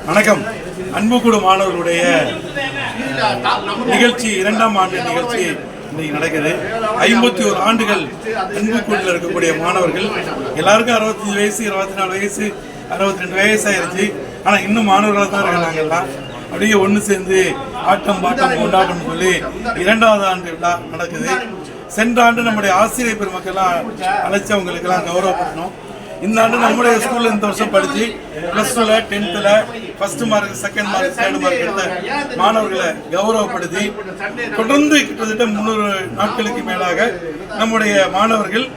வணக்கம். அன்புக்கூடு மாணவர்களுடைய நிகழ்ச்சி 2ஆம் ஆண்டு நிகழ்ச்சி இன்னைக்கு நடக்குது. 51 ஆண்டுகள் அன்புக்கூடில் இருக்கக்கூடிய மாணவர்கள் எல்லாருக்கும் 65 வயசு, 24 வயசு, 62 வயசு ஆயிருச்சு. ஆனால் இன்னும் மாணவர்களாக தான் இருக்காங்க. எல்லாம் அப்படியே ஒன்று சேர்ந்து ஆட்டம் பாட்டம் கொண்டாட்டம் சொல்லி 2வது ஆண்டு விழா நடக்குது. சென்ற ஆண்டு நம்முடைய ஆசிரியர் பெருமக்கெல்லாம் அழைச்சி அவங்களுக்கெல்லாம் கௌரவப்படணும். இந்த ஆண்டு நம்முடைய ஸ்கூலில் இந்த வருஷம் படித்து +2ல் 10ல் first mark, second mark, third mark எடுத்த மாணவர்களை கௌரவப்படுத்தி தொடர்ந்து கிட்டத்தட்ட 300 நாட்களுக்கு மேலாக நம்முடைய மாணவர்கள்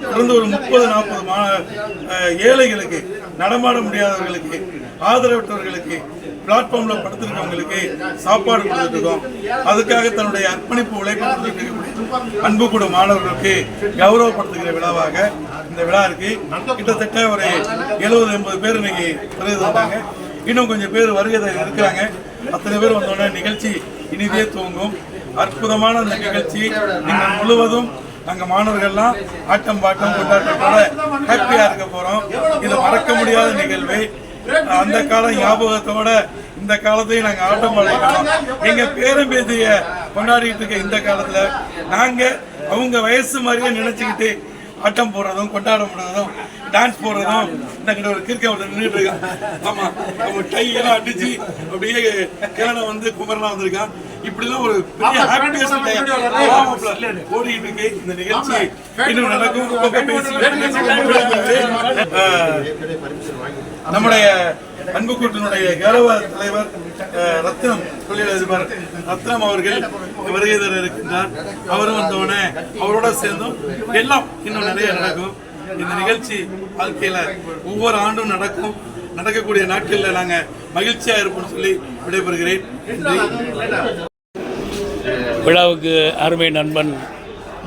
தொடர்ந்து ஒரு 30-40 ஏழைகளுக்கு, நடமாட முடியாதவர்களுக்கு, ஆதரவற்றவர்களுக்கு, பிளாட்ஃபார்ம்ல படுத்திருக்கவங்களுக்கு சாப்பாடு கொடுத்துட்டு இருக்கோம். அதுக்காக தன்னுடைய அர்ப்பணிப்பு உழைப்பு கொடுத்துட்டு அன்புக்கூடு மாணவர்களுக்கு கௌரவப்படுத்துகிற விழாவாக இந்த விழா இருக்கு. கிட்டத்தட்ட ஒரு 70-80 பேர் இன்னைக்கு வருகை தந்தாங்க. இன்னும் கொஞ்சம் பேர் வருகை இருக்கிறாங்க. அத்தனை பேர் வந்தோடனே நிகழ்ச்சி இனிதே துவங்கும். அற்புதமான அந்த நிகழ்ச்சி நீங்கள் முழுவதும் நாங்கள் மாணவர்கள்லாம் ஆட்டம் பாட்டம் கொண்டாட்டத்தோட ஹாப்பியா இருக்க போறோம். இது மறக்க முடியாத நிகழ்வு. அந்த காலம் ஞாபகத்தோட இந்த காலத்தையும் நாங்கள் ஆட்டம் பாடிக்கிறோம். எங்க பேரும் பேத்திய கொண்டாடிட்டு இருக்க இந்த காலத்துல நாங்க அவங்க வயசு மாதிரியே நினைச்சுக்கிட்டு ஆட்டம் போடுறதும், கொண்டாட போடுறதும், டான்ஸ் போடுறதும். இந்த ஒரு கிரிக்கெட் நின்றுட்டு இருக்கான். ஆமா, அவங்க டை எல்லாம் அடிச்சு அப்படியே கிரணம் வந்து குமரனா வந்திருக்கான். இப்படிலாம் ஒரு பெரிய ஹாப்பினஸ் ஓடிட்டு இருக்கு. இந்த நிகழ்ச்சி இன்னும் நடக்கும். நம்முடைய அன்புக்கூட்டினுடைய கௌரவ தலைவர் ரத்னம், தொழிலதிபர் ரத்னம் அவர்கள் வருகை தர இருக்கின்றார். அவரும் வந்தவனே அவரோட சேர்ந்தும் எல்லாம் இன்னும் நிறைய நடக்கும். இந்த நிகழ்ச்சி வாழ்க்கையில ஒவ்வொரு ஆண்டும் நடக்கும். நடக்கக்கூடிய நாட்களில் நாங்க மகிழ்ச்சியா இருப்போம் சொல்லி விடைபெறுகிறேன். விழாவுக்கு அருமை நண்பன்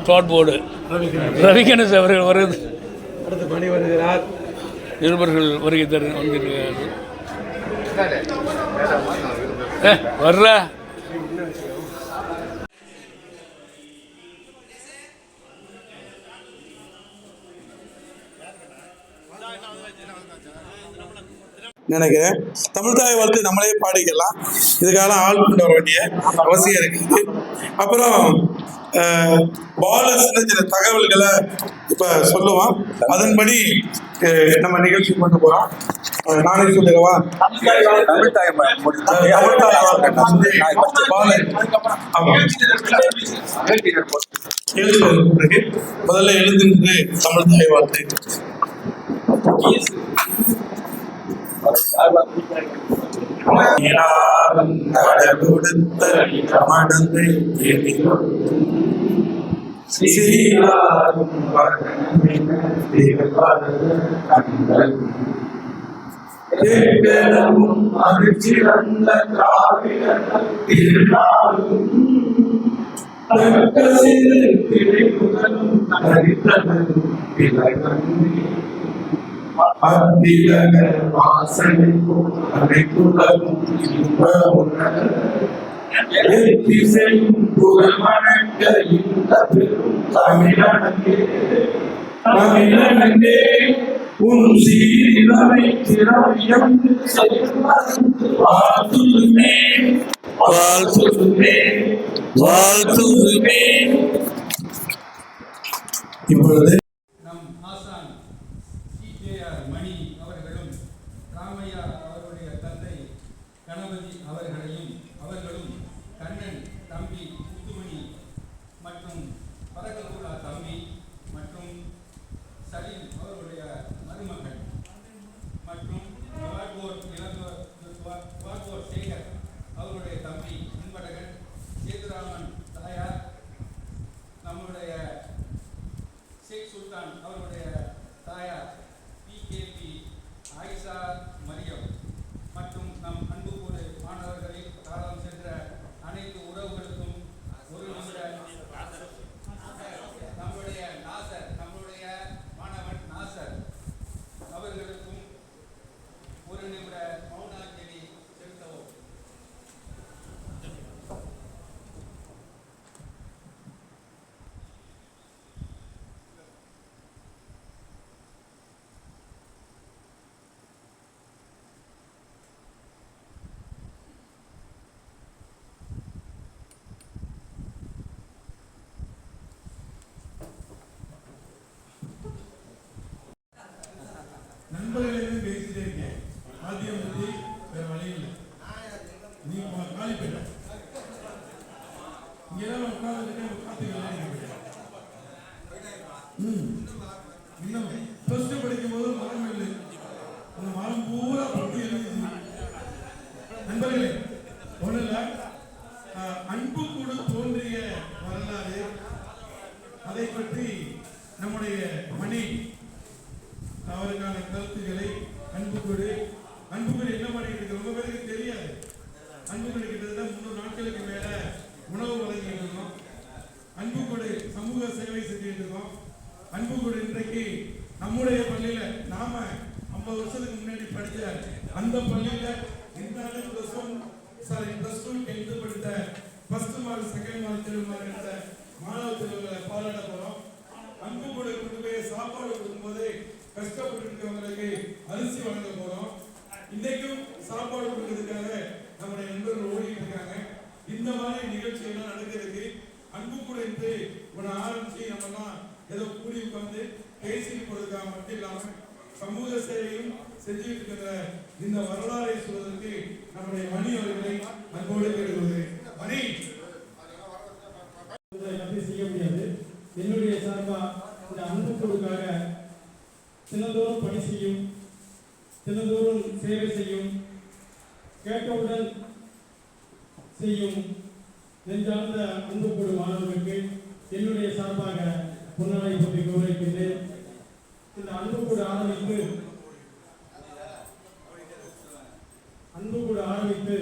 போர்டு ரவிகணேஷ் அவர்கள் அடுத்து பணி வருகிறார். நிருபர்கள் வருகை தர வந்திருக்கிறார்கள். வர்ற நினைக்கிறேன். தமிழ் தாய் வாழ்த்து நம்மளே பாடிக்கலாம். இதுக்காக ஆள் கொண்டு வர வேண்டிய அவசியம் இருக்குது. அப்புறம் பால சின்ன தகவல்களை இப்ப சொல்லுவான். அதன்படி நம்ம நிகழ்ச்சி கொண்டு போறோம். நானே சொல்லிடுவா. முதல்ல எழுதுகின்ற தமிழ் தாய் வாழ்த்து. இப்பொழுது ராமையா அவருடைய தந்தை கணபதி அவர்களும் கண்ணன் தம்பி முத்துமணி மற்றும் பரககுலா தம்பி மற்றும் சலீம் அவருடைய மருமகள் மற்றும் வாகோர் சேகர் அவருடைய தம்பி அன்பழகன், சேதுராமன் தாயார், நம்முடைய ஷேக் சுல்தான் அவருடைய தாயார் PKP ஆயிஷா மரியம் மற்றும் நம் அன்புக்கூடு மாணவர்கள் நண்பர்களே பேசிட்டே இருக்கேன். ஆத்தியம் பற்றி வேற வழி இல்லை. நீ காலி போயிட்ட இங்கெல்லாம் உட்காந்துருக்கேன் காத்துக்கலாம். இன்னும் ப்ளஸ் டூ படிக்கும் போது மரம் இல்லை, அந்த மரம் பூரா பட்டி எழுதி. நண்பர்களே ஒன்றும் இல்லை, அன்பு கூட தோன்றிய வரலாறு, அதை பற்றி நம்முடைய மணி அவருக்கான கருத்துக்களை அன்புக்கூடு என்ன பண்ணிட்டு இருக்கு ரொம்ப பேருக்கு தெரியாது. அன்புக்கூடு கிட்டத்தட்ட 300 நாட்களுக்கு மேல உணவு வழங்கிட்டு இருக்கோம். அன்புக்கூடு சமூக சேவை செஞ்சுட்டு இருக்கோம். அன்புக்கூடு இன்றைக்கு நம்முடைய பள்ளியில நாம 50 வருஷத்துக்கு முன்னாடி படிச்ச அந்த பள்ளியில இந்த +2 10th படித்த first mark second mark third mark எடுத்த மாணவ செல்வங்களை பாராட்ட போறோம். அன்புக்கூடு கொண்டு போய் சாப்பாடு கொடுக்கும்போது கஷ்டப்பட்டு இருக்கவங்களுக்கு அரிசி வழங்க போறோம். இன்றைக்கும் சாப்பாடு கொடுக்கறதுக்காக நம்முடைய நண்பர்கள் ஓடிட்டு இருக்காங்க. இந்த மாதிரி நிகழ்ச்சி எல்லாம் நடக்கிறதுக்கு அன்புக்கூடு என்று ஒன்று ஆரம்பிச்சு நம்மலாம் ஏதோ கூடி உட்கார்ந்து பேசிட்டு போறதுக்காக மட்டும் இல்லாம சமூக சேவையும் செஞ்சுட்டு இருக்கிற இந்த வரலாறை சொல்வதற்கு நம்முடைய மணி அவர்களை அன்போடு கேட்டுக்கொள்கிறேன். மணி செய்ய முடியாது. என்னுடைய சார்பா இந்த அன்புக்கூடுக்காக தினந்தோறும் பணி செய்யும், தினந்தோறும் சேவை செய்யும், கேட்டவுடன் செய்யும் நெஞ்சார்ந்த அன்புக்கூடு மாணவர்களுக்கு என்னுடைய சார்பாக பொன்னாடை போட்டி கௌரவிக்கின்றேன். இந்த அன்புக்கூடு ஆரம்பித்து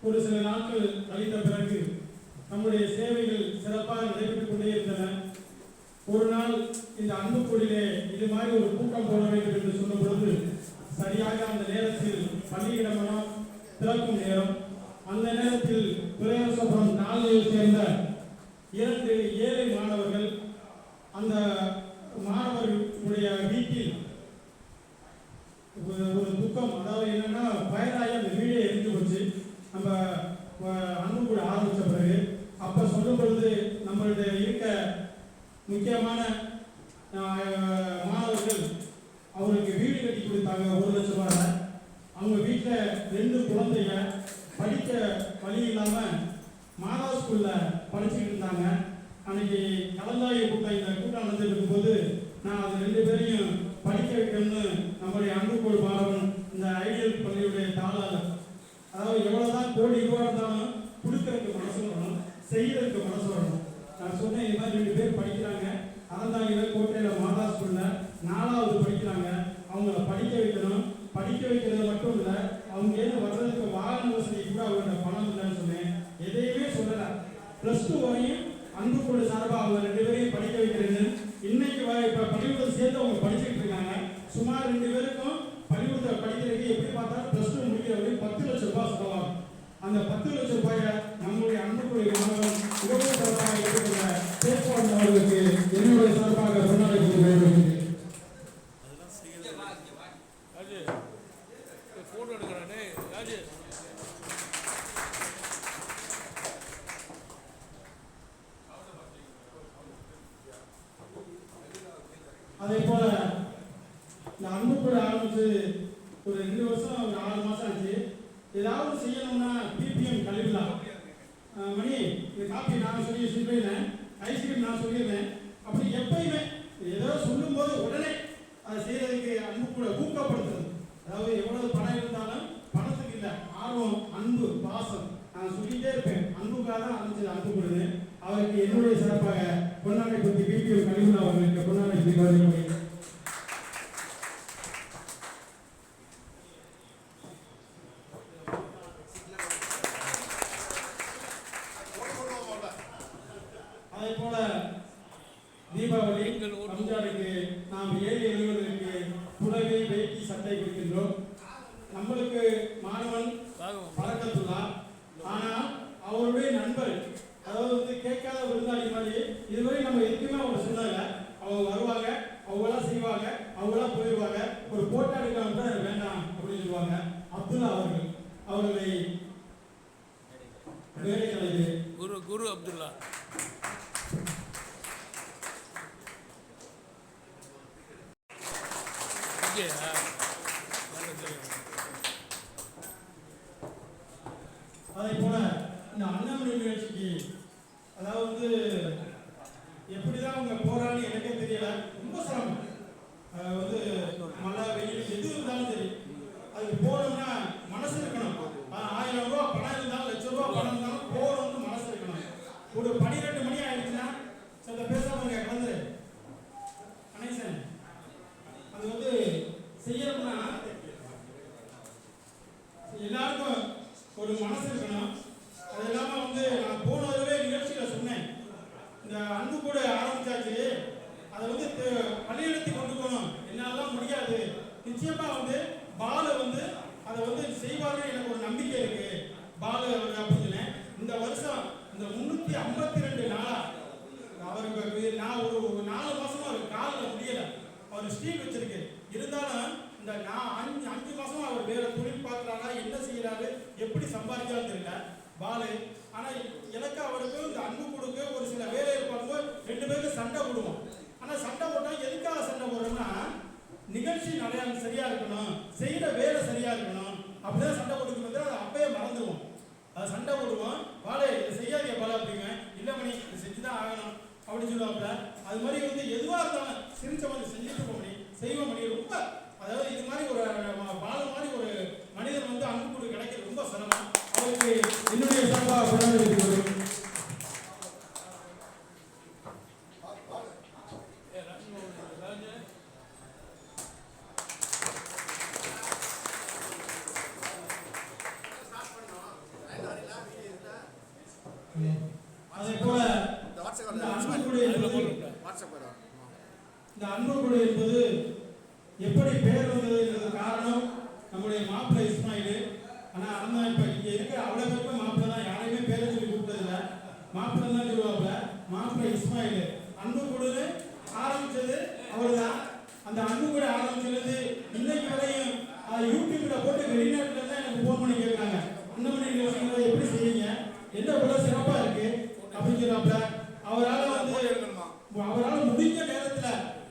ஒரு சில நாட்கள் கழித்த பிறகு நம்முடைய சேவைகள் சிறப்பாக நடைபெற்றுக் கொண்டே இருந்தன. ஒரு நாள் இந்த அன்புக்கூடிலே இது மாதிரி ஒரு கூட்டம் போட வேண்டும் என்று சொன்ன பொழுது சரியாக அந்த நேரத்தில் பள்ளியிடமெல்லாம் திறக்கும் நேரம். அந்த நேரத்தில் பிரேமசபுரம் 4 சேர்ந்த 2 ஏழை மாணவர்கள் அந்த மாணவர்களுடைய வீட்டில் ஒரு துக்கம், அதாவது என்னன்னா பயனாகி அந்த வீடே எரிஞ்சு போச்சு. நம்ம அன்புக்கூட ஆரம்பித்த பிறகு அப்போ சொல்லும் பொழுது நம்மளுடைய இருக்க முக்கியமான மாணவர்கள் அவருக்கு வீடு கட்டி கொடுத்தாங்க 1 லட்சம் ரூபாய். அவங்க வீட்டில் 2 குழந்தைங்க படிக்க வழி இல்லாமல் மாதா ஸ்கூலில் படிச்சுக்கிட்டு இருந்தாங்க. அன்னைக்கு கலந்தாய்வு கூட்டம் இந்த கூட்டம் நடந்துட்டு இருக்கும்போது நான் அது 2 பேரையும் படிக்க வைக்கணும்னு நம்முடைய அன்புக்கூடு மாணவன் இந்த ஐடியல் பள்ளியுடைய தாளாளர், அதாவது எவ்வளோதான் கோடி ரூபா இருந்தாலும் கொடுக்கறதுக்கு மனசு வரணும், செய்யறதுக்கு மனசு வரணும். நான் சொன்னேன் இது மாதிரி 2 பேர் படிக்கிறாங்க, அறந்தாங்கில கோட்டையில் மாதா ஸ்கூலில் 4வது படிக்கிறாங்க, அவங்கள படிக்க வைக்கணும். படிக்க வைக்கிறது மட்டும் இல்லை, அவங்க ஏன் வர்றதுக்கு வாகன வசதி கூட அவங்கள்ட்ட பணம் இல்லைன்னு சொன்னேன். எதையுமே சொல்லலை. +2 வரையும் அன்புக்கூடு சார்பாக அவங்க 2 பேரையும் படிக்க வைக்கிறேன்னு இன்னைக்கு இப்போ பள்ளிக்கூடத்தை சேர்ந்து அவங்க படிச்சுட்டு இருக்காங்க. சுமார் 2 பேருக்கும் பள்ளிக்கூடத்தில் படிக்கிறதுக்கு எப்படி பார்த்தாலும் +2 முடிக்கிறவங்க 10 லட்சம் ரூபாய் செலவாகும். அந்த 10 லட்சம் ரூபாயை நம்முடைய அன்புக்கூடு மாணவன் உதவி சார்பாக இருக்கிற பேச்சுவார்த்தை அவர்களுக்கு என்னுடைய சார்பாக பொன்னாடை கொடுக்கிறேன். போட்டோ எடுக்கிறானே ராஜு. அதே போல இந்த அன்புக்கூடு ஆரம்பிச்சு ஒரு 2 வருஷம் ஒரு 6 மாசம் ஆச்சு. ஏதாவது செய்யணும்னா பிபிஎம் கழிவுலா மணி இந்த காப்பி நான் சொல்லி சொல்லிடுறேன், ஐஸ்கிரீம் நான் சொல்லிடுறேன். அப்படி எப்பயுமே ஏதோ சொல்லும் போது உடனே அதை செய்யறதுக்கு அன்புக்கூட ஊக்கப்படுத்துறது. அதாவது எவ்வளவு பணம் இருந்தாலும் பணத்துக்கு இல்லை, ஆர்வம், அன்பு, பாசம். நான் சொல்லிட்டே இருப்பேன், அன்புக்காக தான் ஆரம்பிச்சது அன்புக்கூடுது. அவருக்கு என்னுடைய சிறப்பாக பொன்னாடை பற்றி பிபிஎம் கழிவுலா அவர்களுக்கு பொன்னாடை செய்வார்கள். அதே போல தீபாவளி ரம்ஜானுக்கு நாம் ஏழை எளியவர்களுக்கு புடவை, வேட்டி, சட்டை கொடுக்கின்றோம். நம்மளுக்கு மாணவன் பறக்கத்துள்ளா, ஆனால் அவருடைய நண்பர், அதாவது கேட்காத விருந்தாளி மாதிரி இதுவரை நம்ம எதுக்குமே அவங்க சொன்னாங்க. அவங்க வருவாங்க, அவங்களாம் செய்வாங்க, அவங்களாம் போயிடுவாங்க. ஒரு போட்டோ எடுக்காம வேண்டாம் அப்படின்னு சொல்லுவாங்க. அப்துல்லா அவர்களை வேலை கலைஞர் குரு அப்துல்லா. இங்கேயா அதே போல இந்த அண்ணாமலை நிகழ்ச்சிக்கு அதாவது எப்படிதான் அவங்க போறான்னு எனக்கே தெரியல. ரொம்ப சிரமம். மழை வெயில் எது இருந்தாலும் சரி அதுக்கு போகணும்னா மனசு இருக்கணும். 1000 ரூபா பணம் இருந்தாலும், லட்சம் ரூபா பணம் இருந்தாலும் போகணும்னு மனசு இருக்கணும். ஒரு 12 மணி ஆயிடுச்சுன்னா சில பேசாம கலந்துரு கணேசன் அது செய்யணும்னா எல்லாருக்கும் ஒரு மனசு இருக்கணும். அது இல்லாம நான் போனதுவே நிகழ்ச்சியில சொன்னேன், இந்த அன்பு கூட ஆரம்பிச்சாச்சு, அதை பள்ளியிடத்தை கொண்டு போகணும். என்னாலாம் முடியாது, நிச்சயமா பாலு அதை செய்வாருன்னு எனக்கு ஒரு நம்பிக்கை இருக்கு. பாலு அப்படின்னு சொன்னேன். இந்த வருஷம் இந்த 352 நாளா அவருக்கு நான் ஒரு 4 மாசமா அவர் காலில் முடியல. அவர் ஸ்டீல் வச்சிருக்கு. இருந்தாலும் இந்த நான் 5 மாசமா அவர் வேற தொழில் பார்க்கறாரா, என்ன செய்யறாரு, எப்படி சம்பாதிக்கிறான்னு தெரியல பாலு. ஆனா எனக்கு அவருக்கு இந்த அன்பு கொடுக்க ஒரு சில வேலை இருப்பாங்க. 2 பேருக்கு சண்டை போடுவோம். ஆனா சண்டை போட்டா எதுக்காக சண்டை போடுறோம்னா, நிகழ்ச்சி நிறையா சரியா இருக்கணும், செய்யற வேலை சரியா இருக்கணும். அப்படிதான் சண்டை போட்டுக்கு அதை அப்பயே மறந்துடுவோம். அது சண்டை போடுவோம். பாலு இதை செய்யாதீங்க பாலு அப்படிங்க. இல்லை மணி இது செஞ்சுதான் ஆகணும் அப்படின்னு சொல்லுவாப்புல. அது மாதிரி எதுவா இருந்தாலும் சிரிச்ச மாதிரி செஞ்சுட்டு போக முடியும், செய்வோம் மணி. ரொம்ப அதாவது இது மாதிரி ஒரு பாலு மாதிரி ஒரு மனிதன் அன்பு கொடு கிடைக்கிறது ரொம்ப சிரமம். அவருக்கு என்னுடைய சார்பாக அதே போல இந்த அன்பு கொடு என்பது எப்படி பேர் வந்தது என்பது காரணம் நம்முடைய மாப்பிள்ளை இஸ்மாயில். ஆனா அண்ணா இப்ப இங்க இருக்கிற அவ்வளவு பேருக்கும் மாப்பிள்ளை தான், யாரையுமே பேரை சொல்லி கூப்பிட்டதில்ல, மாப்பிள்ளை தான் சொல்லுவாங்க. மாப்பிள்ளை இஸ்மாயில் அன்பு கொடுன்னு ஆரம்பிச்சது அவர் தான். அந்த அன்பு கூட ஆரம்பிச்சது இன்னைக்கு வரையும் யூடியூப்ல போட்டு வெளிநாட்டுல தான் எனக்கு போன் பண்ணி கேட்கிறாங்க, அண்ணாமலை நிகழ்ச்சிகளை எப்படி செய்யுங்க, என்ன இவ்வளவு சிறப்பா இருக்கு அப்படின்னு சொல்றாப்ல. அவரால் முடிஞ்ச நேரத்துல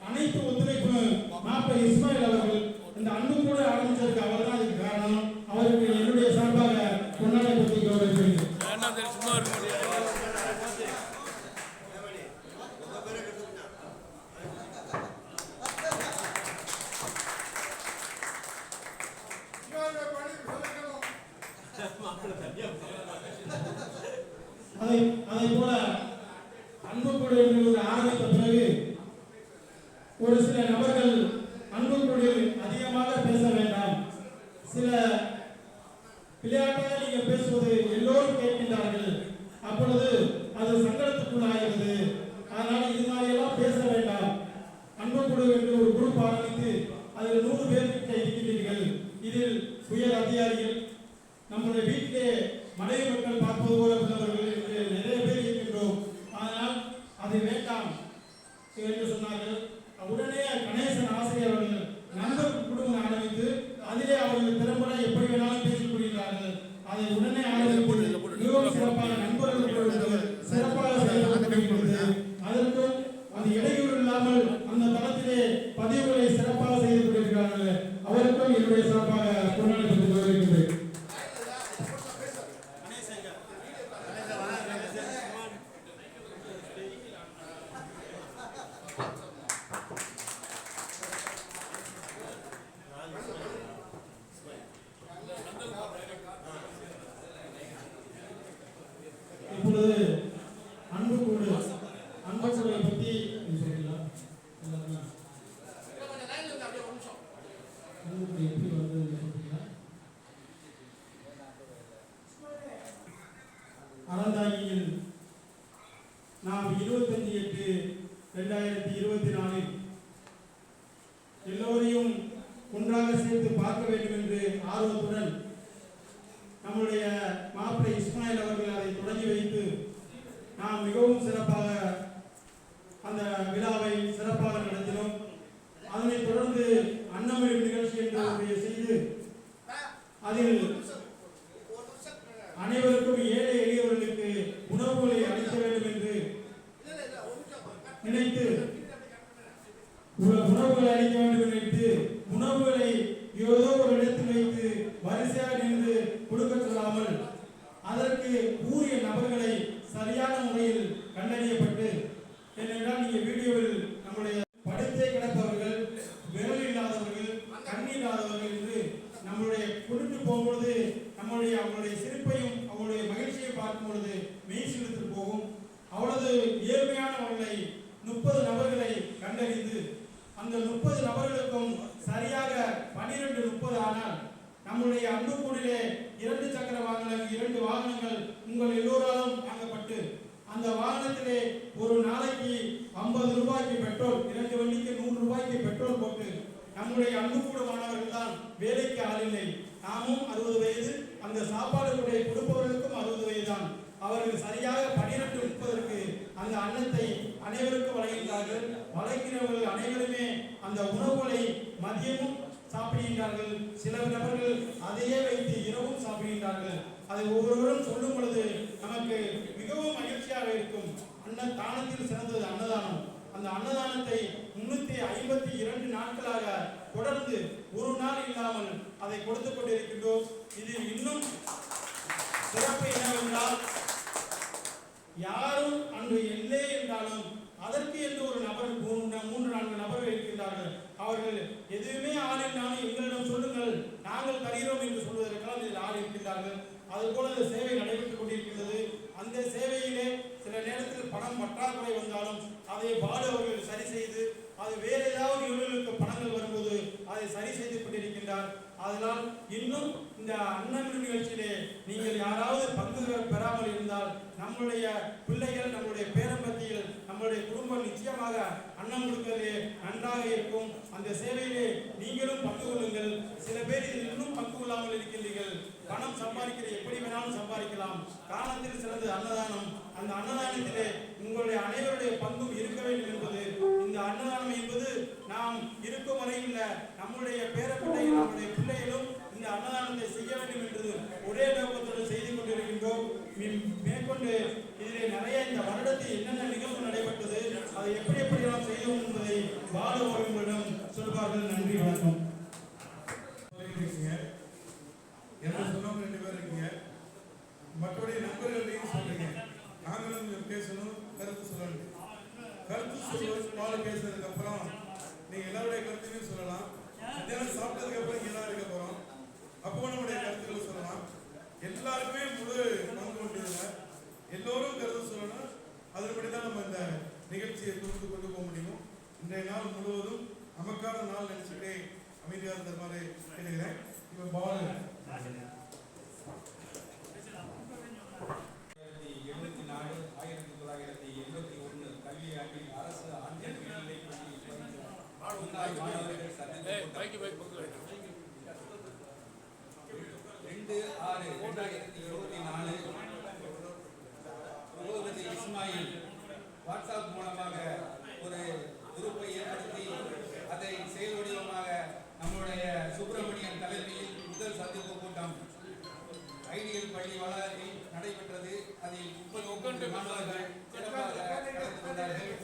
அனைத்து ஒத்துழைப்பும் மாப்பிள்ளை இஸ்மாயில் அவர்கள் இந்த அன்பு கூட ஆரம்பிச்சதுக்கு அவர் தான் அதுக்கு காரணம். அவருக்கு என்னுடைய சார்பாக கொண்டாட பற்றி கௌரவிக்கிறேன். சும்மா இருக்க முடியாது. அதை போல அன்பு கூட ஆரம்பித்த பிறகு ஒரு சில நபர்கள் அன்பு கூட அதிகமாக பேச வேண்டாம், சில விளையாட்டாக நீங்க பேசுவது எல்லோரும் கேட்கின்றார்கள், அப்பொழுது அது சங்கடத்துக்குள்ளாகிறது, அதனால இது மாதிரி எல்லாம் பேச வேண்டாம். அன்பு குழு என்று ஒரு குரூப் ஆரம்பித்து அதில் 100 பேர் கிட்ட இருக்கின்றீர்கள். இதில் உயர் அதிகாரிகள், நம்முடைய வீட்டிலே மனைவி மக்கள் பார்ப்பது போல உள்ளவர்கள் என்று நிறைய பேர் இருக்கின்றோம். ஆனால் அது வேண்டாம் என்று சொன்னார்கள். உடனே கணேசன் ஆசிரியர் அவர்கள் நண்பர் குடும்பம் ஆரம்பித்து அதிலே அவர்கள் திறம்பட எப்படி வேணாலும் பேசிக் கொள்கிறார்கள். அதை உடனே ஆரம்பித்து மிகவும் சிறப்பாக நண்பர்கள் சிறப்பாக செயல்படுகிறது. அதற்கும் அது இடையூறு இல்லாமல் அந்த தளத்திலே பதிவுகளை சிறப்பாக செய்து கொண்டிருக்கிறார்கள். அவருக்கும் என்னுடைய சிறப்பாக கொண்டாடப்பட்டு வருகின்றது. இப்பொழுது அன்பு கூடு பற்றி சொல்றீங்களா? எப்படி வந்து சொல்றீங்களா? அறந்தாங்கியில் நாம் 25/8/2024 எல்லோரையும் ஒன்றாக சேர்த்து பார்க்க வேண்டும் என்று ஆர்வத்துடன் நம்முடைய மாப்பிள்ளை இஸ்மாயில் அவர்கள் அதை தொடங்கி வைத்து நாம் மிகவும் சிறப்பாக அந்த விழாவை சிறப்பாக நடத்தினோம். அதனைத் தொடர்ந்து அன்னமிழ் நிகழ்ச்சி என்று செய்து அதில் அனைவருக்கும் ஏழை எளியவர்களுக்கு உணவுகளை அளிக்க வேண்டும் என்று நினைத்து உணவுகளை அளிக்க வேண்டும் என்று நினைத்து உணவுகளை ஏதோ ஒரு இடத்தில் வைத்து வரிசையாக நின்று கொடுக்க சொல்லாமல் அதற்கு உரிய நபர்களை சரியான முறையில் கண்டறியப்பட்டு, ஏனென்றால் நீங்க வீடியோவில் நம்முடைய படுத்தே கிடப்பவர்கள், விரல் இல்லாதவர்கள், கண் இல்லாதவர்கள் என்று நம்மளுடைய கொண்டு போகும்பொழுது அவங்களுடைய சிரிப்பையும் அவங்களுடைய மகிழ்ச்சியை பார்க்கும் பொழுது மெய் சிலிர்த்து போகும். அவ்வளவு ஏழ்மையானவர்களை 30 நபர்களை கண்டறிந்து அந்த 30 நபர்களுக்கும் சரியாக 12:30 ஆனால் நம்முடைய அன்புக்கூடிலே 2 சக்கர வாகனங்கள் 2 வாகனங்கள் உங்கள் எல்லோராலும் வாங்கப்பட்டு அந்த வாகனத்திலே ஒரு நாளைக்கு 50 ரூபாய்க்கு பெட்ரோல், 2 வண்டிக்கு 100 ரூபாய்க்கு பெட்ரோல் போட்டு நம்முடைய அன்புக்கூட மாணவர்கள் தான் வேலைக்கு ஆள் இல்லை. நாமும் 60 வயது, அந்த சாப்பாடு கொடுப்பவர்களுக்கும் 60 வயது தான். அவர்கள் சரியாக 12:30 அந்த அன்னத்தை அனைவருக்கும் வழங்குகிறார்கள். வழங்கினவர்கள் அனைவருமே அந்த உணவுகளை மதியமும் சாப்பிடுகின்றார்கள். சில நபர்கள் அதையே வைத்து இரவும் சாப்பிடுகின்றார்கள். அதை ஒவ்வொருவரும் சொல்லும் பொழுது நமக்கு மிகவும் மகிழ்ச்சியாக இருக்கும். தானத்தில் சிறந்தது அன்னதானம். அந்த அன்னதானத்தை 352 நாட்களாக தொடர்ந்து ஒரு நாள் இல்லாமல் அதை கொடுத்துக் கொண்டிருக்கின்றோம். இதில் இன்னும் சிறப்பு என்னவென்றால், யாரும் அன்று இல்லை என்றாலும் அதற்கு என்று ஒரு நபர் 3-4 நபர்கள் இருக்கின்றார்கள். அவர்கள் எதுவுமே ஆள் இல்லாமல் எங்களிடம் சொல்லுங்கள், நாங்கள் தருகிறோம் என்று சொல்வதற்கெல்லாம் இதில் ஆள் இருக்கின்றார்கள். அதுபோல அந்த சேவை நடைபெற்றுக் கொண்டிருக்கிறது. அந்த சேவையிலே சில நேரத்தில் பணம் பற்றாக்குறை வந்தாலும் அதை பாடு அவர்கள் சரி செய்து, அது வேற ஏதாவது இவர்களுக்கு பணங்கள் வரும்போது அதை சரி செய்து கொண்டிருக்கின்றார். அதனால் இன்னும் இந்த அன்னமின் நிகழ்ச்சியிலே நீங்கள் யாராவது பங்கு பெறாமல் இருந்தால் நம்முடைய பிள்ளைகள், நம்முடைய பேரம்பத்தியில் நம்முடைய குடும்பம் நிச்சயமாக அன்னம் கொடுப்பது நன்றாக இருக்கும். அந்த சேவையிலே நீங்களும் பங்கு கொள்ளுங்கள். சில பேர் இதில் இன்னும் பங்கு கொள்ளாமல் இருக்கின்றீர்கள். பணம் சம்பாதிக்கிற எப்படி வேணாலும் சம்பாதிக்கலாம். காலத்தில் சிறந்தது அன்னதானம். அந்த அன்னதானத்திலே உங்களுடைய அனைவருடைய பங்கும் இருக்க வேண்டும் என்பது, இந்த அன்னதானம் என்பது நாம் இருக்கும் வரையில் நம்முடைய பேரப்பிள்ளைகள், நம்முடைய பிள்ளைகளும் இந்த அன்னதானத்தை செய்ய வேண்டும் என்று ஒரே நோக்கத்தோடு செய்து கொண்டிருக்கின்றோம். மேற்கொண்டு இதிலே நிறைய இந்த வருடத்தில் என்னென்ன நிகழ்வு நடைபெற்றது, அதை எப்படியெல்லாம் செய்தோம் என்பதை வாழ்வர்களிடம் சொல்வார்கள். நன்றி, வணக்கம். என்ன சொன்னவங்க 2 பேர் இருக்கீங்க. மற்றபடி நண்பர்களையும் சொல்றீங்க. நாங்களும் பேசணும், கருத்து சொல்லணும். கருத்து சொல்வது பேசுறதுக்கு அப்புறம் நீங்க எல்லாருடைய கருத்தையும் சொல்லலாம். மத்தியானம் சாப்பிட்டதுக்கு அப்புறம் எல்லாரும் இருக்க போறோம். அப்போ நம்முடைய கருத்துக்களை சொல்லலாம். எல்லாருமே முழு பங்கு கொண்டிருந்த எல்லோரும் கருத்து சொல்லணும். அதன்படி தான் நம்ம இந்த நிகழ்ச்சியை கொண்டு போக முடியும். இன்றைய நாள் முழுவதும் நமக்கான நாள் நினைச்சுட்டே அமைதியாக இருந்த மாதிரி கேட்கிறேன். இப்போ பால் 1981 கல்வியாண்டில் அரசு ஆண்கள் மேல்நிலைப் பள்ளியில் பயின்ற முன்னாள் மாணவர்கள் சந்தித்து 2/6/2024 முகமது இஸ்மாயில் வாட்ஸ்அப் மூலமாக ஒரு குரூப்பை ஏற்படுத்தி அதை செயல் வடிவமாக நம்முடைய சுப்பிரமணியன் தலைமையில் முதல் சந்திப்பு கூட்டம் ஐடியல் பள்ளி வளாகத்தில் நடைபெற்றது. அதில் 30 மாணவர்கள் சிறப்பாக கலந்து கொண்டார்கள்.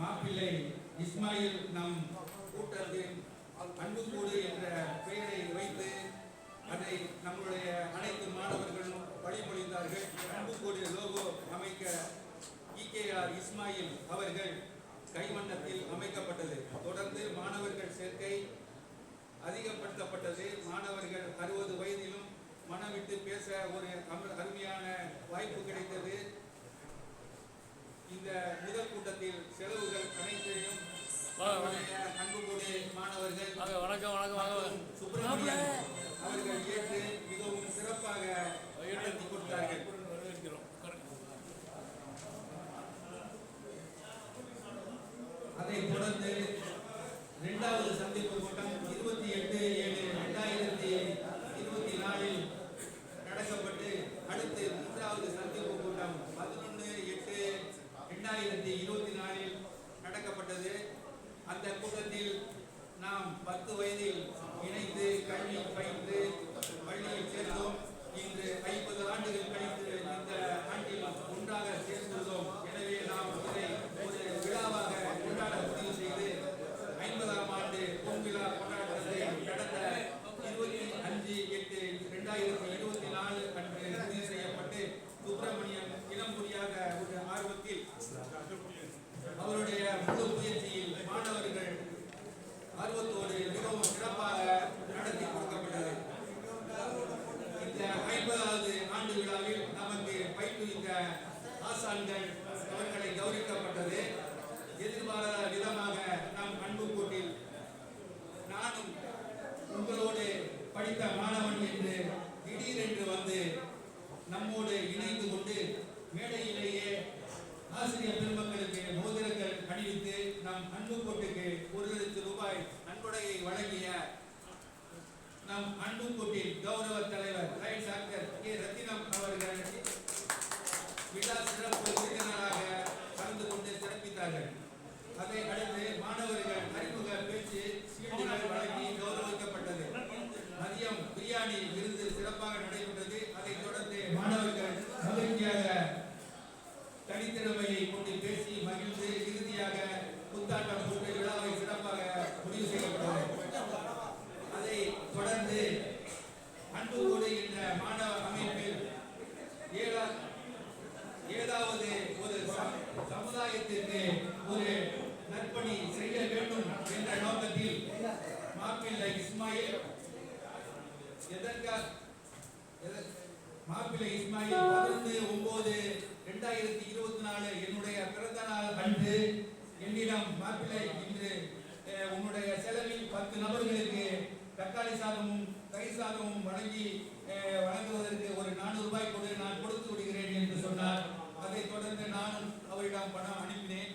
மாப்பிள்ளை இஸ்மாயில் நம் கூட்டத்தில் அன்புக்கூடு என்ற பெயரை வைத்து அதை நம்முடைய அனைத்து மாணவர்களும் வழிமொழிந்தார்கள். அன்புக்கூடு லோகோ அமைக்க இகேஆர் இஸ்மாயில் அவர்கள் கைவண்ணத்தில் அமைக்கப்பட்டது. தொடர்ந்து மாணவர்கள் சேர்க்கை அதிகப்படுத்தப்பட்டது. மாணவர்கள் 60 வயதிலும் மனவிட்டு பேச ஒரு அருமையான வாய்ப்பு கிடைத்தது. இந்த முதல் கூட்டத்தில் செலவுகள் அனைத்தையும் அன்புக்கூடு மாணவர்கள் சுப்பிரமணியன் அவர்கள் ஏற்று மிகவும் சிறப்பாக நடத்தி கொடுத்தார்கள். அதைத் தொடர்ந்து 2வது சந்திப்பு கூட்டம் 28/7/2024 நடக்கப்பட்டு, அடுத்து 3வது சந்திப்பு கூட்டம் 11/8/2024 நடக்கப்பட்டது. அந்த கூட்டத்தில் நாம் 10 வயதில் இணைந்து கல்வி பயின்று பள்ளியில் சேர்ந்தோம். இன்று 50 ஆண்டுகள் கழித்து இந்த ஆண்டில் ஒன்றாக சேர்ந்துள்ளோம். எனவே நாம் இதை ஒரு விழாவாக கொண்டாட முடிவு செய்து 50ஆம் ஆண்டு பொன்விழா கொண்டாடுவதை கடந்த 25/8/2024 அன்று முடிவு செய்யப்பட்டு சுப்பிரமணியன் இளம்புரியாக ஒரு ஆர்வத்தில் அவருடைய முழு முயற்சியில் மாணவர்கள் ஆர்வத்தோடு மிகவும் சிறப்பாக நடத்தி கொடுக்கப்பட்டது. இந்த 50வது ஆண்டு விழாவில் நமக்கு பயிற்றுவித்த ஆசான்கள் அவர்களை கௌரவிக்கப்பட்டது. எதிர்பாராத விதமாக நம் அன்பு கூட்டில் நானும் உங்களோடு படித்த மாணவன் என்று திடீரென்று வந்து நம்மோடு இணைந்து கொண்டு மேடையிலேயே ஆசிரியர் பெருமக்களுக்கு மோதிரங்கள் அணிவித்து நம் அன்பு கோட்டுக்கு 1,00,000 ரூபாய் நன்கொடையை வழங்கிய நம் அன்பு கோட்டின் கௌரவ தலைவர் ரைட் டாக்டர் கே ரத்தினம் அவர்கள் விழா சிறப்பு விருந்தினராக கலந்து கொண்டு சிறப்பித்தார்கள். அதை அடுத்து மாணவர்கள் அறிமுக பேச்சு சீட்டுகள் வழங்கி கௌரவிக்கப்பட்டது. மதியம் பிரியாணி விருந்து சிறப்பாக நடைபெற்றது. அதைத் தொடர்ந்து மாணவர்கள் மகிழ்ச்சியாக தனித்திறமையை கொண்டு பேசி மகிழ்ந்து இறுதியாக புத்தாட்டம் போட்டு விழாவை சிறப்பாக முடிவு செய்யப்பட்டது. அதை தொடர்ந்து அன்பு கூடு என்ற மாணவ அமைப்பில் ஏதாவது ஒரு சமுதாயத்திற்கு ஒரு நற்பணி செய்ய வேண்டும் என்ற நோக்கத்தில் மாப்பிள்ளை இஸ்மாயில் மாப்பிள்ளை இஸ்மாயில் 11/9/2024 என்னுடைய பிறந்த நாள் அன்று என்னிடம் மாப்பிள்ளை இன்று உன்னுடைய செலவில் 10 நபர்களுக்கு தக்காளி சாதமும் தயிர் சாதமும் வழங்குவதற்கு ஒரு 400 ரூபாய் கொடு, நான் கொடுத்து விடுகிறேன் என்று சொன்னார். அதைத் தொடர்ந்து நானும் அவரிடம் பணம் அனுப்பினேன்.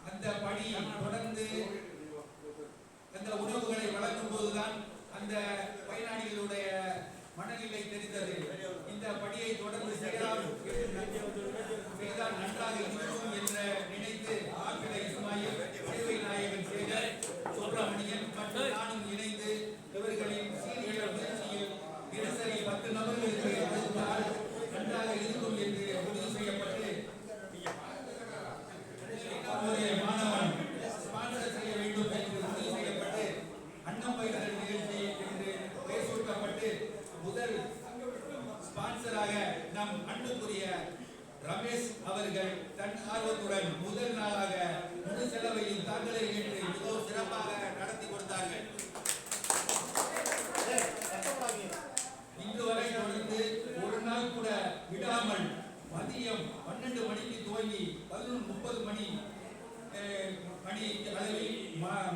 அந்த பணி தொடர்ந்து அந்த உணவுகளை வழங்கும் போதுதான் அந்த பயனாளிகளுடைய மனநிலை தெரிந்தது. இந்த பணியை தொடர்ந்து செய்தால் நன்றாக இருக்கும் என்று நினைத்து மாப்பிள்ளை இஸ்மாயில், சேவை நாயகன் சேகர், சுப்பிரமணியன் மற்றும் நானும் இணைந்து இவர்களின் சீரிய முயற்சியில் தினசரி 10 நபர்களுக்கு கொடுத்தால் நன்றாக இருக்கும் என்று முடிவு செய்யப்பட்டு ஒரு மாணவன் ஸ்பான்சர் செய்ய வேண்டும் என்று முடிவு செய்யப்பட்டு அன்னம் பயிர்கள் நிகழ்ச்சி என்று பெயர் சூட்டப்பட்டு முதல் ஸ்பான்சராக நம் அன்புக்குரிய ரமேஷ் அவர்கள் தன் ஆர்வத்துடன் முதல் நாளாக முழு செலவையும் தாங்களே ஏற்று மிகவும் சிறப்பாக நடத்தி கொடுத்தார்கள். இன்று வரை தொடர்ந்து ஒரு நாள் கூட விடாமல் மதியம் 12 மணிக்கு துவங்கி 11:30 மணி அளவில்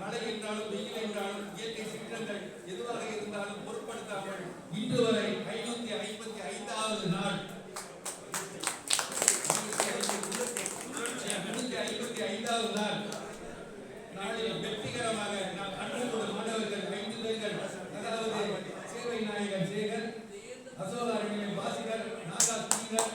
மழை என்றாலும் வெயில் என்றாலும் இயற்கை சீற்றங்கள் எதுவாக இருந்தாலும் பொருட்படுத்தாமல் இன்று வரை 555வது நாள் 355வது நாளில் வெற்றிகரமாக நாம் அன்போடு மாணவர்கள் 5 பேர்கள், அதாவது சேவை நாயகன் சேகர், அசோகாரணியின் வாசிகர், நாகா ஸ்ரீகர்,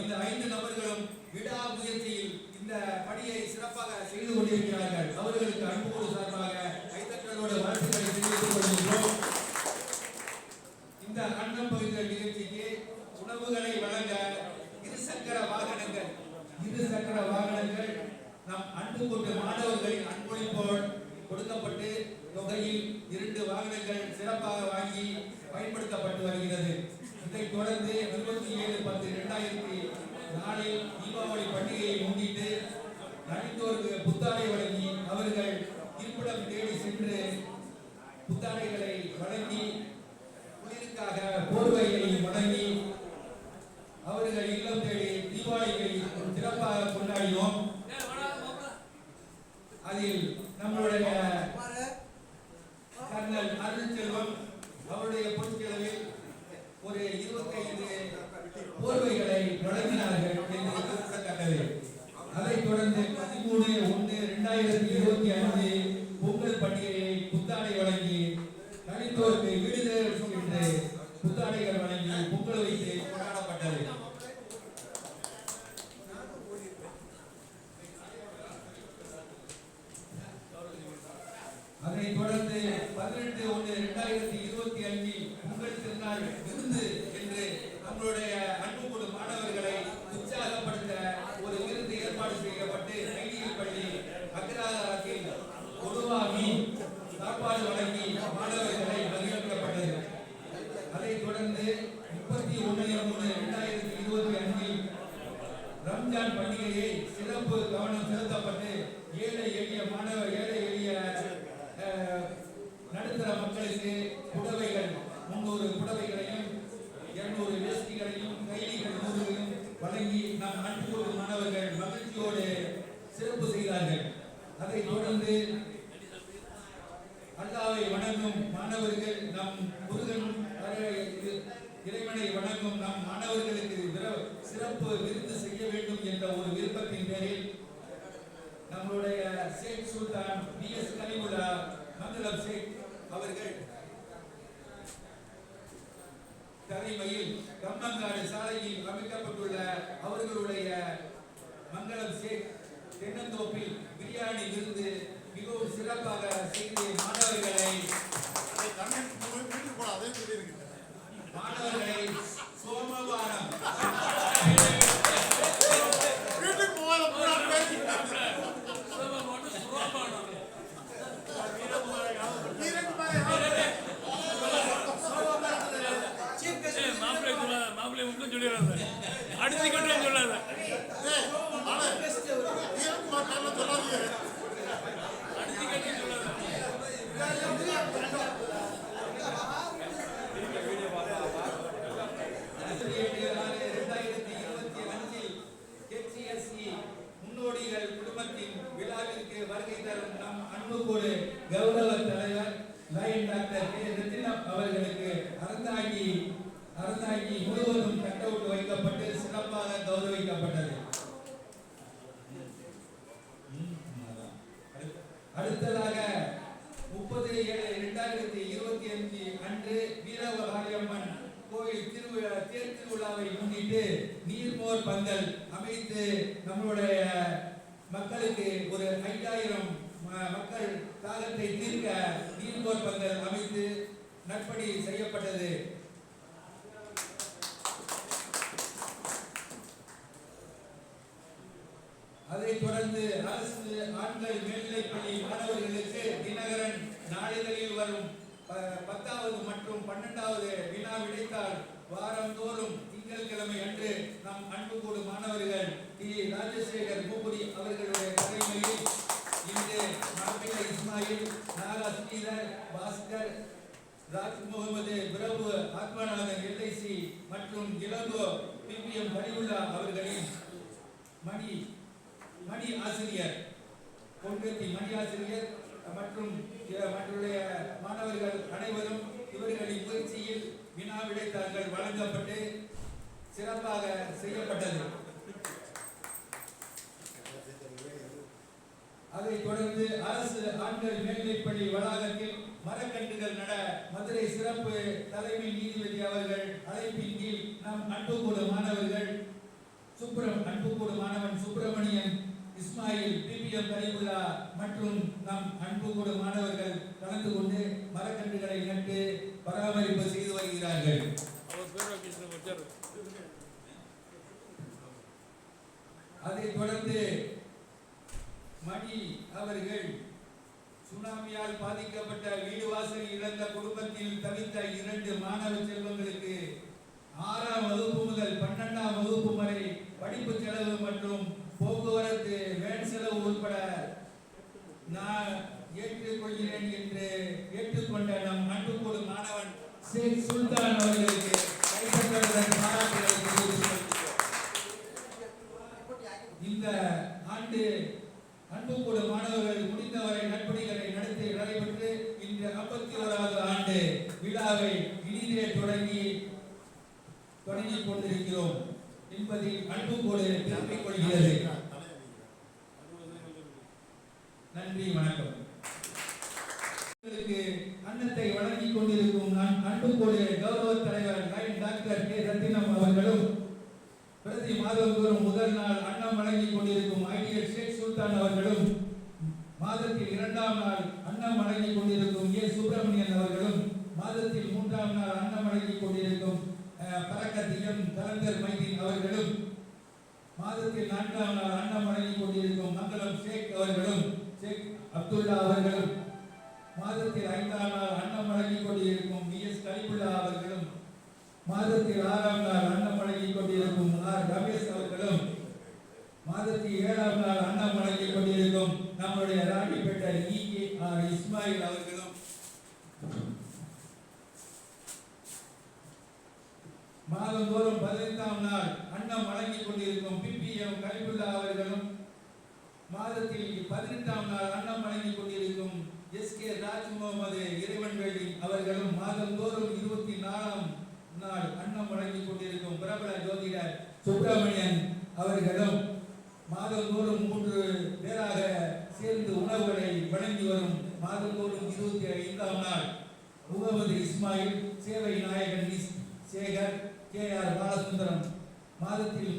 இந்த 5 நபர்களும் விடா முயற்சியில் இந்த பணியை சிறப்பாக செய்து கொண்டிருக்கிறார்கள். அவர்களுக்கு அன்போடு சார்பாக கைதட்டலோடு வாழ்த்துக்களை தெரிவித்துக் கொள்கின்றோம். இந்த அன்னம் பகிர்தல் நிகழ்ச்சிக்கு உணவுகளை வழங்க இருசக்கர வாகனங்கள் நம் அன்பு கொண்ட மாணவர்களின் அன்பளிப்போடு கொடுக்கப்பட்டு தொகையில் 2 வாகனங்கள் சிறப்பாக வாங்கி பயன்படுத்தப்பட்டு வருகிறது. இதைத் தொடர்ந்து 27/10/2004 தீபாவளி பண்டிகையை முன்னிட்டு நடித்தோருக்கு புத்தாடை வழங்கி அவர்கள் இருப்பிடம் தேடி சென்று புத்தாடைகளை வழங்கி குளிருக்காக போர்வைகளை வழங்கி அவர்கள் இல்லம் தேடி தீபாவளியை சிறப்பாக கொண்டாடினோம். அதில் நம்மளுடைய கர்னல் அருள்செல்வம் அவருடைய பொருட்செலவில் ஒரு 25 போர்வைகளை வழங்கினார்கள் என்று குறிப்பிடத்தக்கது. அதைத் தொடர்ந்து 13/1/2025 பொங்கல் பண்டிகையை புத்தாடை வழங்கி தனித்தோருக்கு விடுதல் என்று புத்தாடைகள் வழங்கி பொங்கல் நாள் விருந்து என்று நம்மளுடைய அன்புக்குழு மாணவர்களை உற்சாகப்படுத்த ஒரு விருந்து ஏற்பாடு செய்யப்பட்டு ஐடிஎல் பள்ளி அக்ராரத்தில் கொடுவா மீன் சாப்பாடு வழங்கி மாணவர்களை மகிழ்விக்கப்பட்டது. அதைத் தொடர்ந்து 31/3/2025 ரம்ஜான் பண்டிகையை சிறப்பு கவனம் செலுத்தப்பட்டு ஏழை எளிய நடுத்தர மக்களுக்கு புடவைகள் 300 புடவைகளையும் 200 வேஷ்டிகளையும் கைலிகள் 100 வழங்கி நம் அன்புக்குழு மாணவர்கள் மகிழ்ச்சியோடு சிறப்பு செய்தார்கள். அதைத் தொடர்ந்து அல்லாஹ்வை வணங்கும் மாணவர்கள் நம் முருகன் இறைவனை வணங்கும் நம் மாணவர்களுக்கு சிறப்பு விருந்து செய்ய வேண்டும் என்ற ஒரு விருப்பத்தின் பேரில் நம்மளுடைய ஷேக் சுல்தான் பிஎஸ் கலிமுல்லா மங்களம் ஷேக் அவர்கள் தலைமையில் கம்மங்காடு சாலையில் அமைக்கப்பட்டுள்ள அவர்களுடைய மங்களம் ஷேக் தென்னந்தோப்பில் பிரியாணி விருந்து மிகவும் சிறப்பாக செய்து மாணவர்களை சோமவாரம் மாப்பிள்ளை மட்டும் சொல்லிடுறாங்க, அடுத்து கட்டம் சொல்லாத. முன்னோடிகள் குடும்பத்தின் விழாவிற்கு வருகை தரும் நம் அன்புக்குழு கௌரவ தலைவர் லயன் டாக்டர் கே ரத்தினம் அவர்களுக்கு அறந்தாங்கி முழுவதும் கட்டவுட் வைக்கப்பட்டு சிறப்பாக கௌரவிக்கப்பட்டது. அடுத்ததாக 30/7/2025 அன்று வீரவகாளியம்மன் கோயில் தேர் திருவிழாவை முன்னிட்டு நீர்மோர் பந்தல் அமைத்து நம்மளுடைய மக்களுக்கு ஒரு 5000 மக்கள் தாகத்தை தீர்க்க நீர்மோர் பந்தல் அமைத்து நற்பணி செய்யப்பட்டது. அதைத் தொடர்ந்து அரசு ஆண்கள் மேல்நிலைப்பள்ளி மாணவர்களுக்கு தினகரன் நாளிதழில் வரும் 10வது மற்றும் 12வது வினா விடைத்தாள் வாரந்தோறும் திங்கட்கிழமை அன்று நம் அன்புக்கூடு மாணவர்கள் டி ராஜசேகர் பூபுரி அவர்களுடைய தலைமையில் இன்று மாப்பிள்ளை இஸ்மாயில், நாகா ஸ்ரீதர், பாஸ்கர், ராஜ் முகமது, பிரபு, ஆத்மநாதன், எல்ஐசி மற்றும் இளங்கோ பிபிஎம் கலிவுல்லா அவர்களின் மணி ஆசிரியர் பொன்கத்தி மணி ஆசிரியர் மற்றும் மற்ற மாணவர்கள் அனைவரும் இவர்களின் முயற்சியில் வினா விடைத்தாள்கள் வழங்கப்பட்டு சிறப்பாக செய்யப்பட்டது. அதைத் தொடர்ந்து அரசு ஆண்கள் மேல்நிலைப்பள்ளி வளாகத்தில் மரக்கன்றுகள் நட மதுரை சிறப்பு தலைமை நீதிபதி அவர்கள் அழைப்பின் கீழ் நம் அன்புக்கூடு மாணவன் சுப்பிரமணியன், இஸ்மாயில், பிபிஎம் கலிமுல்லா மற்றும் நம் அன்புக்கூடு மாணவர்கள் கலந்து கொண்டு மரக்கன்றுகளை நட்டு பராமரிப்பு செய்து வருகிறார்கள். அதைத் தொடர்ந்து மணி அவர்கள் சுனாமியால் பாதிக்கப்பட்ட வீடு வாசல் இழந்த குடும்பத்தில் தவித்த 2 மாணவ செல்வங்களுக்கு 6ஆம் வகுப்பு முதல் 12ஆம் வகுப்பு வரை படிப்பு செலவு மற்றும் போக்குவரத்து வேன் செலவு உட்பட நான் ஏற்றுக்கொள்கிறேன் என்று ஏற்றுக்கொண்ட நம் அன்புக்குழு மாணவன் ஷேக் சுல்தான் அவர்களுக்கு கைப்பற்றுவதன் பாராட்டுகளை தெரிவித்துள்ளேன். இந்த ஆண்டு அன்புக்குழு மாணவர்கள் முடிந்தவரை நற்பணிகளை நடத்தி நடைபெற்று இன்று 51வது ஆண்டு விழாவை இனிதே தொடங்கி கொண்டிருக்கிறோம் என்பதில் அன்புக்குழு பெருமை கொள்கிறது. நன்றி, வணக்கம். அன்னத்தை வழங்கிக் கொண்டிருக்கும் நான் அன்புக்குழு கௌரவ தலைவர் லைன் டாக்டர் கே ரத்தினம் அவர்களும் பிரதி மாதந்தோறும் முதல் நாள் அன்னம் வழங்கிக் கொண்டிருக்கும் ஐடிஎல் ஷேக் சுல்தான் அவர்களும் மாதத்தில் 2ஆம் நாள் அன்னம் வழங்கிக் கொண்டிருக்கும் ஏ சுப்பிரமணியன் அவர்களும் மாதத்தில் 3ஆம் நாள் அன்னம் வழங்கிக் கொண்டிருக்கும் எம் கலந்தர் மைதீன் அவர்களும், மாதத்தில் 4ஆம் நாள் அன்னம் வழங்கிக் கொண்டிருக்கும் மங்களம் ஷேக் அவர்களும், ஷேக் அப்துல்லா அவர்களும், மாதத்தில் 5ஆம் நாள் அன்னம் வழங்கிக் கொண்டிருக்கும் BS கலிமுல்லா அவர்களும், மாதத்தில் 6ஆம் நாள் அன்னம் வழங்கிக் கொண்டிருக்கும் ஆர் ரமேஷ் அவர்களும், மாதத்தில் 7ஆம் நாள் அன்னம் வழங்கிக் கொண்டிருக்கும் நம்முடைய ராணிப்பேட்டை EKR இஸ்மாயில் அவர்களும், மாதந்தோறும் 15ஆம் நாள் அன்னம் வழங்கிக் கொண்டிருக்கும் PPM கலிமுல்லா அவர்களும், மாதத்தில் 18ஆம் நாள் அன்னம் வழங்கிக் கொண்டிருக்கும் SK ராஜ் முகமது இறைவன் வேண்டி அவர்களும், மாதந்தோறும் 24ஆம் நாள் அன்னம் வழங்கிக் கொண்டிருக்கும் பிரபல ஜோதிடர் சுப்பிரமணியன் அவர்களும், மாதந்தோறும் 3 பேராக சேர்ந்து உணவுகளை வழங்கி வரும் மாதந்தோறும் 25ஆம் நாள் முகமது இஸ்மாயில், சேவை நாயகன் சேகர், KR பாலசுந்தரம், மாதத்தில்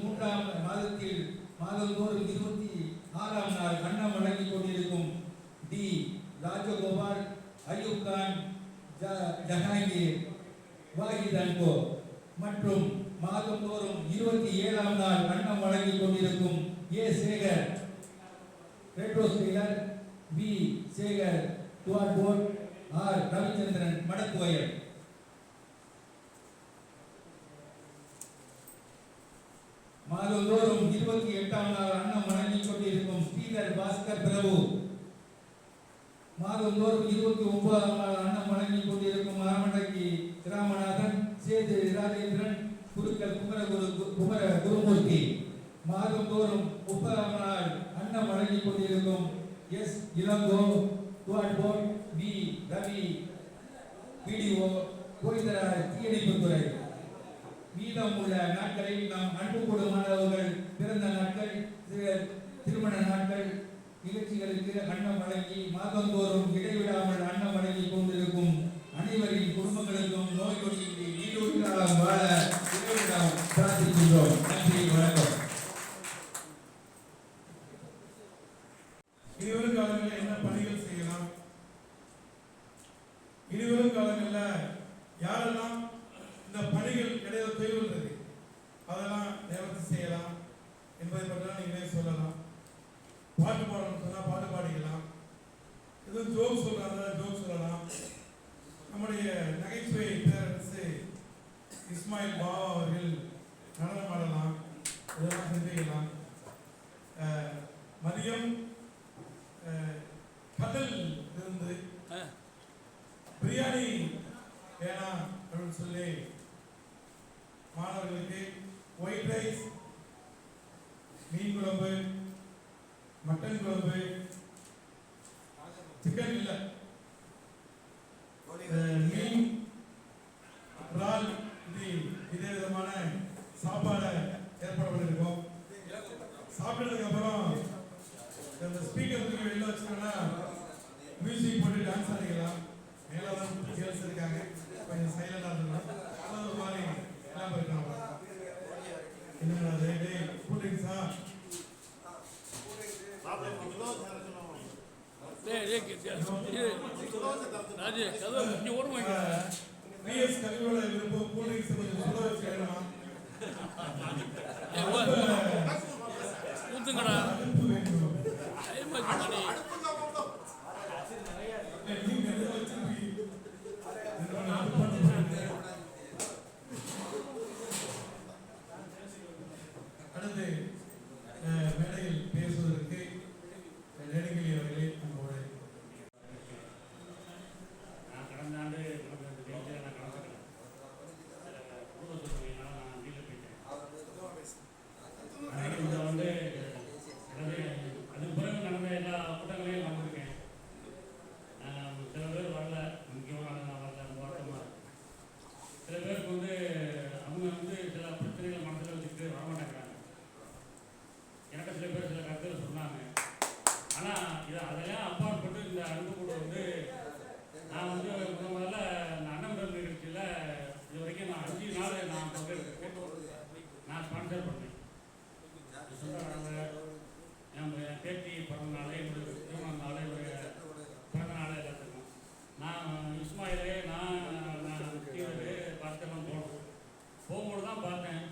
மாதந்தோறும் 26ஆம் நாள் அன்னம் வழங்கிக் கொண்டிருக்கும் D ராஜகோபால், அய்யூப் கான், ஜஹாங்கீர், வாஹித் அன்கோ மற்றும் மாதந்தோறும் 27ஆம் நாள் அன்னம் வழங்கிக் கொண்டிருக்கும் A சேகர், ரெட்ரோ ஸ்டீலர், B சேகர், துவார்போர்ட், R ரவிச்சந்திரன், மடக்குவயல். மாதந்தோறும் 28ஆம் நாள் அன்னம் வழங்கிக் கொண்டிருக்கும் ஸ்ரீதர் பாஸ்கர் பிரபு, மாதந்தோறும் 29ஆம் நாள் அன்னம் வழங்கிக் கொண்டிருக்கும் அரமண்டக்கி ராமநாதன், சேது ராஜேந்திரன், குருக்கள் குமர குருமூர்த்தி, மாதந்தோறும் 30ஆம் நாள் அன்னம் வழங்கிக் கொண்டிருக்கும் S Ilango, துவாட்போர்ட், B Ravi, PDO Govindaraj, தீயணைப்புத்துறை. மீதம் உள்ள நாட்களில் நாம் அன்பு கூடும் மாணவர்கள் பிறந்த நாட்கள், திருமண நாட்கள் நிகழ்ச்சிகளுக்கு அன்னம் வழங்கி மாதந்தோறும் இடைவிடாமல் அன்னம் வழங்கி கொண்டிருக்கும் அனைவரின் குடும்பங்களுக்கும் நோய் நொடியின்றி நீடூழி காலம் வாழ இறைவனிடம் பிரார்த்திக்கின்றோம். நன்றி, வணக்கம். இனிவரும் காலங்களில் என்ன பணிகள் செய்யலாம், இனிவரும் காலங்களில் யாரெல்லாம் இந்த பணிகள் இடையில தொய்வுள்ளது அதெல்லாம் நிவர்த்தி செய்யலாம் என்பதை பற்றி நீங்களே சொல்லலாம். பாட்டு பாடணும்னு சொன்னால் பாட்டு பாடிக்கலாம், எதுவும் ஜோக் சொல்றாங்க ஜோக் சொல்லலாம். நம்முடைய நகைச்சுவை பேரரசு இஸ்மாயில் பாபா அவர்கள் நடனம் ஆடலாம், இதெல்லாம் செஞ்சுக்கலாம். மதியம் கடல் இருந்து பிரியாணி வேணாம் அப்படின்னு சொல்லி மாணவர்களுக்கு ஒயிட் ரைஸ், மீன் குழம்பு, மட்டன் குழம்பு, சிக்கன் இல்லை, மீன், இறால், இதே விதமான சாப்பாடை ஏற்பாடு பண்ணியிருக்கோம். சாப்பிட்டதுக்கு அப்புறம் இந்த ஸ்பீக்கர் தூக்கி வெளில வச்சுக்கோன்னா மியூசிக் போட்டு டான்ஸ் ஆடிக்கலாம். மேலே தான் கேர்ள்ஸ் இருக்காங்க, கொஞ்சம் சைலண்டாக இருக்கலாம். அது ஒரு மாதிரி எல்லாம் இருக்காங்க. என்னென்ன கூல் ட்ரிங்க்ஸா பிஎஸ் கல்வியோட விருப்பம் கூல் ட்ரிங்க்ஸ் கொஞ்சம் சுட வச்சு வேணுமா ஊத்துங்கடா. அடுத்து மேடையில் பேசுவதற்கு நெடுங்கிலி அவர்களே நம்மோடு. நான் கடந்த ஆண்டு நான் கலந்துக்கிறேன். குடும்ப சூழ்நிலையினால நான் வீட்டில் போயிட்டேன். இதை வந்து அதுக்கு பிறகு நடந்த எல்லா கூட்டங்களையும் கலந்துருக்கேன். சில பேர் வரல, முக்கியமான நான் வரல, அந்த வருத்தமாக இருக்கு. சில பேருக்கு வந்து அவங்க வந்து சில பிரச்சனைகளை மனசில் வச்சுக்கிட்டு வரமாட்டேங்கிறாங்க. எனக்கு சில பேர் சில கருத்துக்கள் சொன்னாங்க. ஆனால் அதெல்லாம் அப்பாற்பட்டு இந்த அன்பு கூட வந்து நான் வந்து முதல்ல இந்த அன்னமிடல் நிகழ்ச்சியில் இது வரைக்கும் நான் 5 நாள் நான் பங்கெடுத்து நான் ஸ்பான்சர் பண்ணேன். சொல்கிறாங்க என் பேத்தி பிறந்த நாளே, என்னுடைய திருமண நாளே, என்னுடைய பிறந்த நாளே எல்லாத்துக்கும் நான் இஸ்மாயிலே நான் பாஸ்கர்லாம் போகும்போது தான் பார்த்தேன்.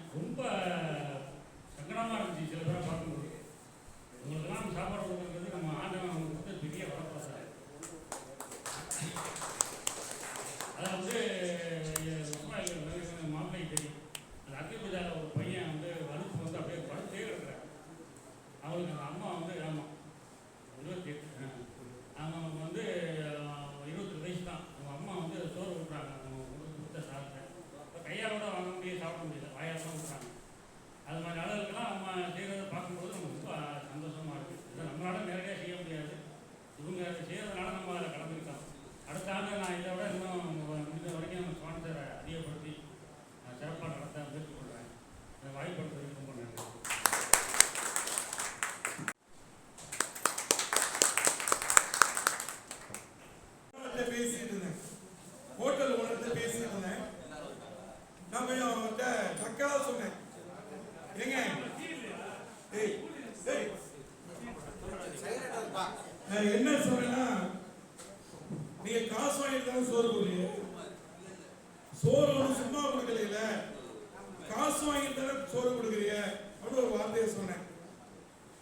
நான் போய் அவங்ககிட்ட டக்கா சொன்னேன், ஏங்க ஏய் ஏய் நான் என்ன சொல்றேன்னா, நீங்க காசு வாங்கிட்டு தான் சோறு கொடுங்க, சோறு ஒன்று சும்மா கொடுக்கல, காசு வாங்கிட்டு தானே சோறு கொடுக்குறீங்க அப்படின்னு ஒரு வார்த்தையை சொன்னேன்.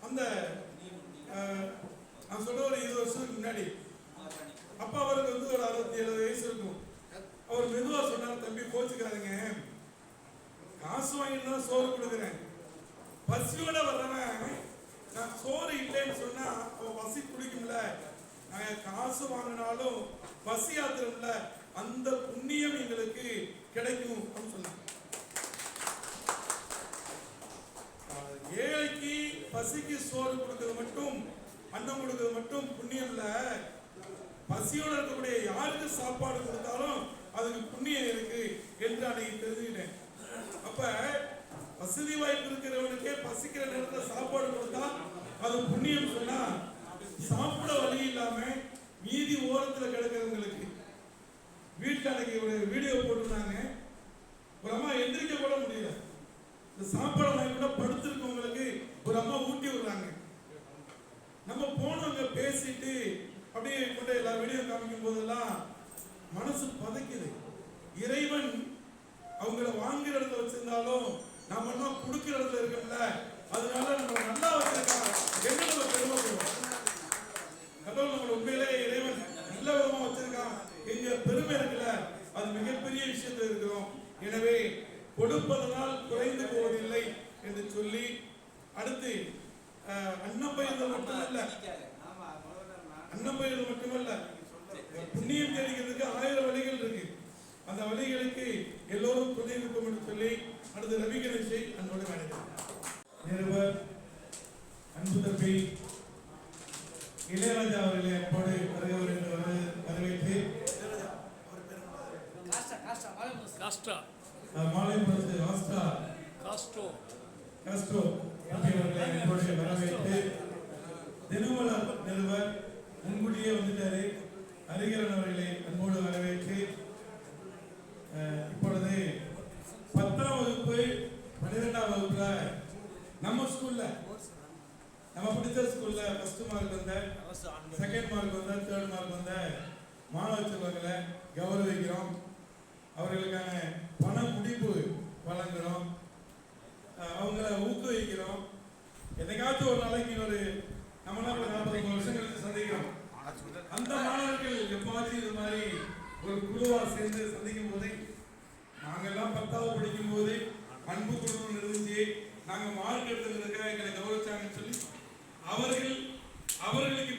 அந்த நான் சொல்ற ஒரு 20 வருஷத்துக்கு முன்னாடி அப்பா அவருக்கு வந்து ஒரு 67 வயசு இருக்கும். அவர் மெதுவா சொன்னார், தம்பி கோச்சுக்காதீங்க, காசு வாங்கிட்டு தான் சோறு கொடுக்குறேன், பசியோட வர்றவன் நான் சோறு இல்லைன்னு சொன்னா அவன் பசி குடிக்கும்ல, நாங்க காசு வாங்கினாலும் பசி ஆத்திரம்ல, அந்த புண்ணியம் எங்களுக்கு கிடைக்கும் அப்படின்னு சொன்னாங்க. ஏழைக்கு பசிக்கு சோறு கொடுக்கிறது மட்டும், அன்னம் கொடுக்கிறது மட்டும் புண்ணியம் இல்ல, பசியோட இருக்கக்கூடிய யாருக்கு சாப்பாடு கொடுத்தாலும் அதுக்கு புண்ணியம் இருக்கு என்று அன்னைக்கு தெரிஞ்சுக்கிட்டேன். அப்ப வசதி வாய்ப்பு இருக்கிறவனுக்கே பசிக்கிற நேரத்தில் சாப்பாடு கொடுத்தா அது புண்ணியம் சொன்னா, சாப்பிட வழி இல்லாம மீதி ஓரத்துல கிடக்கிறவங்களுக்கு வீட்டுல அன்னைக்கு ஒரு வீடியோ போட்டிருந்தாங்க, ஒரு அம்மா எந்திரிக்க கூட முடியல, இந்த சாப்பாடு வாங்கி கூட படுத்திருக்கவங்களுக்கு ஒரு அம்மா ஊட்டி விடுறாங்க. நம்ம போனவங்க பேசிட்டு அப்படியே கொண்டு எல்லா வீடியோ காமிக்கும் போதெல்லாம் மனசு பதைக்குது. இறைவன் அவங்கள வாங்குற இடத்துல வச்சிருந்தாலும் நம்ம எல்லாம் கொடுக்கிற இடத்துல இருக்கோம்ல, அதனால நம்ம நல்லா வச்சிருக்காங்க என்ன நம்ம பெருமைப்படுவோம். கடவுள் நம்மளை உண்மையிலே இறைவன் நல்ல விதமா வச்சிருக்கான், எங்க பெருமை இருக்குல்ல, அது மிகப்பெரிய விஷயத்துல இருக்கிறோம். எனவே கொடுப்பதனால் குறைந்து போவதில்லை என்று சொல்லி, அடுத்து அன்னம் பயிர்கள் மட்டுமல்ல, அன்னம் பயிர்கள் மட்டுமல்ல, புண்ணியம் கிடைக்கிறதுக்கு 1000 வழிகள் இருக்கு. அந்த வழிகளுக்கு எல்லோரும் துணை நிற்போம் என்று சொல்லி, அடுத்து ரவி கணேஷை அன்போடு அழைக்கிறேன். நிருபர் அன்பு தம்பி இளையராஜா அவர்களை அன்போடு வருகிறவர் என்று வரவேற்று காஸ்டா மாலை பொறுத்து ஆஸ்டா காஸ்டோ காஸ்ட்ரோ அவர்களை அன்போடு வரவேற்று, தினமலர் நிருபர் முன்கூட்டியே வந்துட்டாரு ஹரிகரன் அவர்களை அன்போடு வரவேற்று, இப்பொழுது 10ஆம் வகுப்பு 12ஆம் வகுப்புல நம்ம ஸ்கூல்ல, நம்ம படித்த ஸ்கூல்ல ஃபர்ஸ்ட் மார்க் வந்த, செகண்ட் மார்க் வந்த, தேர்ட் மார்க் வந்த மாணவ செல்வங்களை கௌரவிக்கிறோம். அவர்களுக்கான பண முடிப்பு வழங்குறோம், அவங்கள ஊக்குவிக்கிறோம். என்னைக்காச்சும் ஒரு நாளைக்கு ஒரு நம்மளாம் 40 வருஷம் கழிச்சு சந்திக்கிறோம். அந்த மாணவர்கள் எப்பாச்சும் இது மாதிரி ஒரு குழுவா சேர்ந்து சந்திக்கும் போது, நாங்கெல்லாம் 10ஆவது படிக்கும் போது அன்பு குழுன்னு இருந்துச்சு, நாங்க மார்க் எடுத்துக்கிறதுக்காக எங்களை கௌரவிச்சாங்கன்னு சொல்லி அவர்களுக்கு